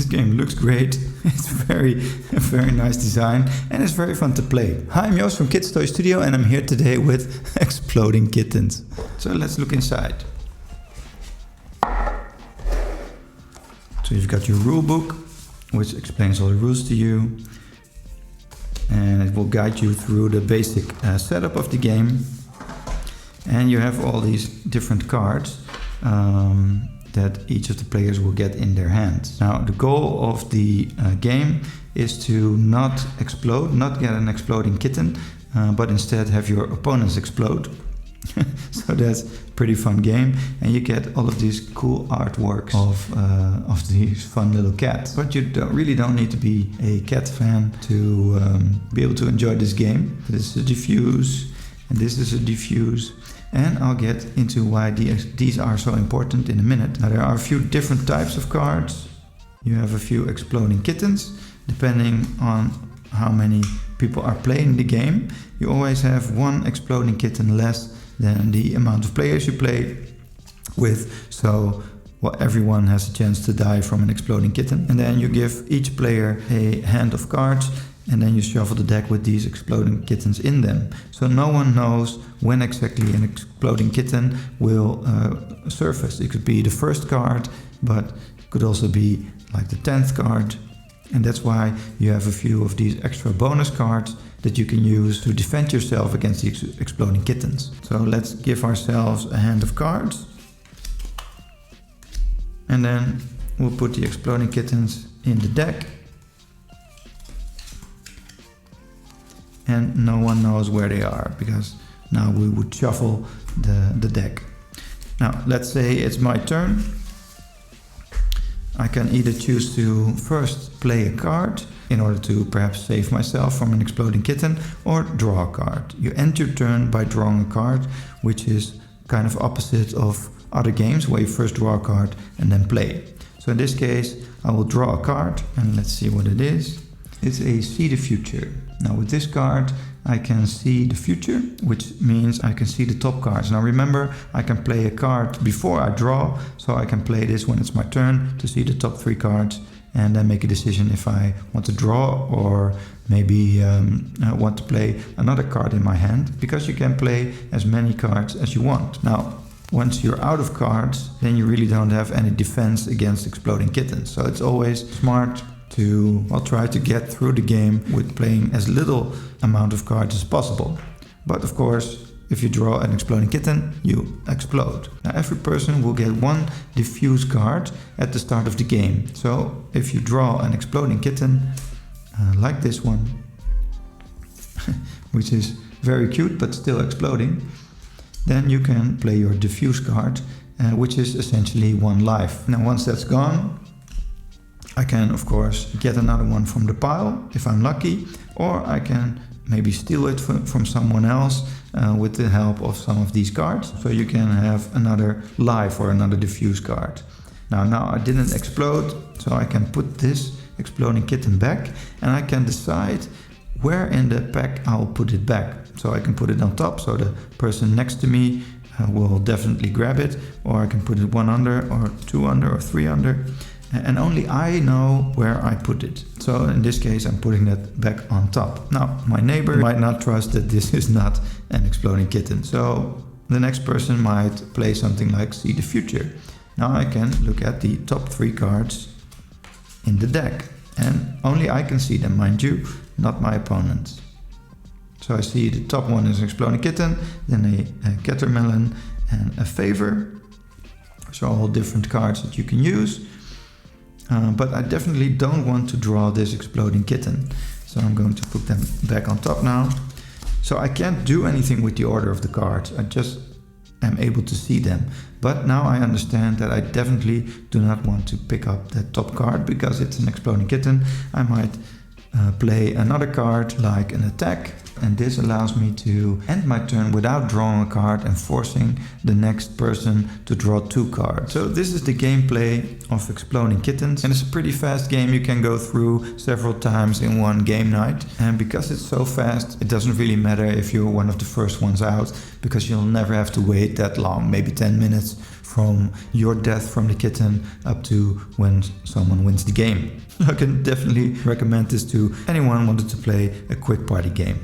game looks great. It's a very nice design and it's very fun to play. Hi, I'm Joost from Kittens Toy Studio and I'm here today with Exploding Kittens. So let's look inside. So you've got your rule book, which explains all the rules to you. And it will guide you through the basic setup of the game. And you have all these different cards that each of the players will get in their hands. Now the goal of the game is to not explode, not get an exploding kitten, but instead have your opponents explode. So that's a pretty fun game, and you get all of these cool artworks of these fun little cats. But you really don't need to be a cat fan to be able to enjoy this game. This is a diffuse, and this is a diffuse. And I'll get into why these are so important in a minute. Now there are a few different types of cards. You have a few exploding kittens. Depending on how many people are playing the game, you always have one exploding kitten less than the amount of players you play with. So everyone has a chance to die from an exploding kitten. And then you give each player a hand of cards, and then you shuffle the deck with these exploding kittens in them. So no one knows when exactly an exploding kitten will surface. It could be the first card, but it could also be like the 10th card. And that's why you have a few of these extra bonus cards that you can use to defend yourself against the exploding kittens. So let's give ourselves a hand of cards. And then we'll put the exploding kittens in the deck. And no one knows where they are, because now we would shuffle the deck. Now let's say it's my turn. I can either choose to first play a card in order to perhaps save myself from an exploding kitten, or draw a card. You end your turn by drawing a card, which is kind of opposite of other games where you first draw a card and then play. So in this case I will draw a card, and let's see what it is. It's a See the Future. Now with this card I can see the future, which means I can see the top cards. Now remember, I can play a card before I draw, so I can play this when it's my turn to see the top 3 cards and then make a decision if I want to draw or maybe want to play another card in my hand, because you can play as many cards as you want. Now once you're out of cards, then you really don't have any defense against exploding kittens. So it's always smart to try to get through the game with playing as little amount of cards as possible. But of course, if you draw an exploding kitten, you explode. Now every person will get one diffuse card at the start of the game. So if you draw an exploding kitten, like this one, which is very cute but still exploding, then you can play your diffuse card, which is essentially 1 life. Now once that's gone, I can of course get another one from the pile if I'm lucky, or I can maybe steal it from someone else with the help of some of these cards. So you can have another life or another diffuse card. Now I didn't explode, so I can put this exploding kitten back, and I can decide where in the pack I'll put it back. So I can put it on top, so the person next to me will definitely grab it, or I can put it 1 under or 2 under or 3 under. And only I know where I put it. So in this case I'm putting that back on top. Now my neighbor might not trust that this is not an exploding kitten. So the next person might play something like See the Future. Now I can look at the top 3 cards in the deck. And only I can see them, mind you, not my opponents. So I see the top one is an exploding kitten, then a catermelon and a favor. So all different cards that you can use. But I definitely don't want to draw this exploding kitten. So I'm going to put them back on top now. So I can't do anything with the order of the cards. I just am able to see them. But now I understand that I definitely do not want to pick up that top card because it's an exploding kitten. I might play another card like an attack, and this allows me to end my turn without drawing a card and forcing the next person to draw 2 cards. So this is the gameplay of Exploding Kittens, and it's a pretty fast game. You can go through several times in one game night, and because it's so fast, it doesn't really matter if you're one of the first ones out, because you'll never have to wait that long, maybe 10 minutes from your death from the kitten up to when someone wins the game. I can definitely recommend this to anyone wanted to play a quick party game.